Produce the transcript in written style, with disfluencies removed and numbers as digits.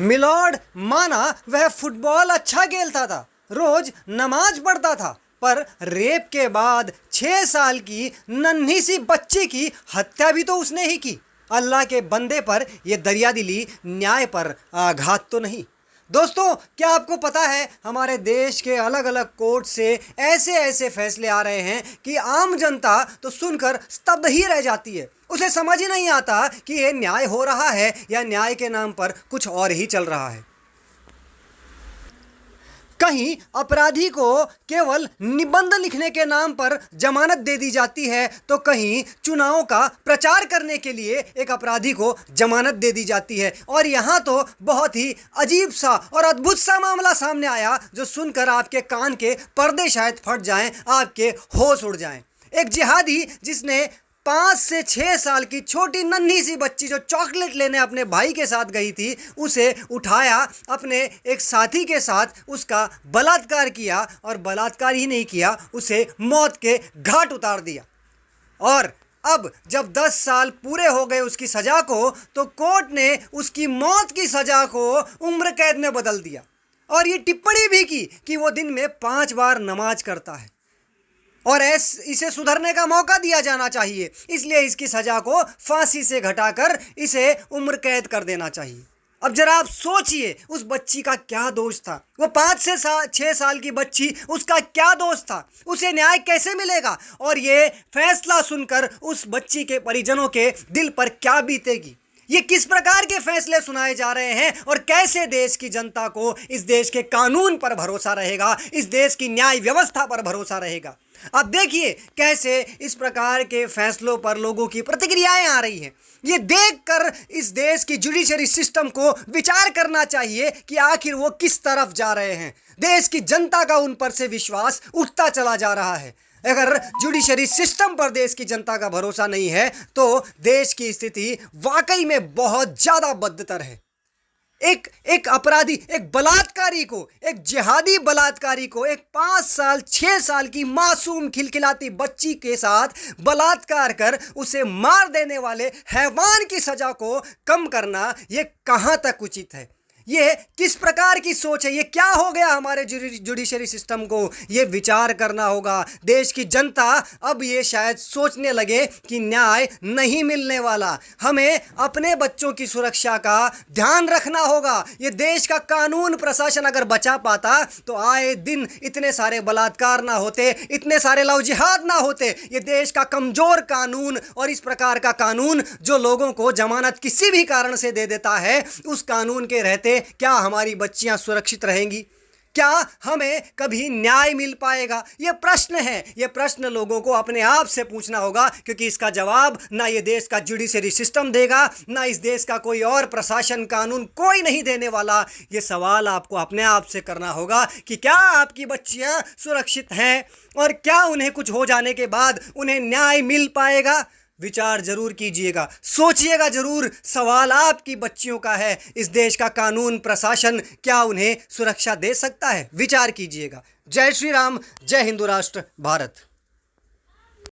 Milord माना वह football अच्छा खेलता था, रोज नमाज पढ़ता था, पर रेप के बाद 6 साल की नन्ही सी बच्ची की हत्या भी तो उसने ही की। अल्लाह के बंदे पर यह दरियादिली न्याय पर आघात तो नहीं? दोस्तों, क्या आपको पता है हमारे देश के अलग अलग कोर्ट से ऐसे ऐसे फैसले आ रहे हैं कि आम जनता तो सुनकर स्तब्ध ही रह जाती है। उसे समझ ही नहीं आता कि ये न्याय हो रहा है या न्याय के नाम पर कुछ और ही चल रहा है। कहीं अपराधी को केवल निबंध लिखने के नाम पर जमानत दे दी जाती है, तो कहीं चुनावों का प्रचार करने के लिए एक अपराधी को जमानत दे दी जाती है। और यहाँ तो बहुत ही अजीब सा और अद्भुत सा मामला सामने आया, जो सुनकर आपके कान के पर्दे शायद फट जाएं, आपके होश उड़ जाएं। एक जिहादी जिसने 5 से 6 साल की छोटी नन्ही सी बच्ची जो चॉकलेट लेने अपने भाई के साथ गई थी, उसे उठाया, अपने एक साथी के साथ उसका बलात्कार किया, और बलात्कार ही नहीं किया, उसे मौत के घाट उतार दिया। और अब जब 10 साल पूरे हो गए उसकी सज़ा को, तो कोर्ट ने उसकी मौत की सज़ा को उम्र कैद में बदल दिया, और ये टिप्पणी भी की कि वो दिन में 5 बार नमाज करता है और इसे सुधरने का मौका दिया जाना चाहिए, इसलिए इसकी सज़ा को फांसी से घटाकर इसे उम्र कैद कर देना चाहिए। अब जरा आप सोचिए, उस बच्ची का क्या दोष था? वो 5 से 6 साल की बच्ची, उसका क्या दोष था? उसे न्याय कैसे मिलेगा? और ये फैसला सुनकर उस बच्ची के परिजनों के दिल पर क्या बीतेगी? ये किस प्रकार के फैसले सुनाए जा रहे हैं, और कैसे देश की जनता को इस देश के कानून पर भरोसा रहेगा, इस देश की न्याय व्यवस्था पर भरोसा रहेगा? अब देखिए कैसे इस प्रकार के फैसलों पर लोगों की प्रतिक्रियाएं आ रही हैं। ये देखकर इस देश की जुडिशरी सिस्टम को विचार करना चाहिए कि आखिर वो किस तरफ जा रहे हैं। देश की जनता का उन पर से विश्वास उठता चला जा रहा है। अगर जुडिशरी सिस्टम पर देश की जनता का भरोसा नहीं है, तो देश की स्थिति वाकई में बहुत ज़्यादा बदतर है। एक अपराधी, एक बलात्कारी को, एक जिहादी बलात्कारी को, एक 5 साल 6 साल की मासूम खिलखिलाती बच्ची के साथ बलात्कार कर उसे मार देने वाले हैवान की सजा को कम करना, ये कहाँ तक उचित है? ये किस प्रकार की सोच है? ये क्या हो गया हमारे जुडिशरी सिस्टम को? ये विचार करना होगा। देश की जनता अब ये शायद सोचने लगे कि न्याय नहीं मिलने वाला। हमें अपने बच्चों की सुरक्षा का ध्यान रखना होगा। ये देश का कानून प्रशासन अगर बचा पाता, तो आए दिन इतने सारे बलात्कार ना होते, इतने सारे लव जिहाद ना होते। ये देश का कमज़ोर कानून, और इस प्रकार का कानून जो लोगों को जमानत किसी भी कारण से दे देता है, उस कानून के रहते क्या हमारी बच्चियां सुरक्षित रहेंगी? क्या हमें कभी न्याय मिल पाएगा? ये प्रश्न है। ये प्रश्न लोगों को अपने आप से पूछना होगा, क्योंकि इसका जवाब ना ये देश का जुडिशरी सिस्टम देगा, ना इस देश का कोई और प्रशासन कानून कोई नहीं देने वाला। ये सवाल आपको अपने आप से करना होगा कि क्या आपकी बच्चियां सुरक्षित हैं, और क्या उन्हें कुछ हो जाने के बाद उन्हें न्याय मिल पाएगा? विचार जरूर कीजिएगा, सोचिएगा जरूर। सवाल आपकी बच्चियों का है। इस देश का कानून प्रशासन क्या उन्हें सुरक्षा दे सकता है? विचार कीजिएगा। जय श्री राम, जय हिंदू राष्ट्र भारत।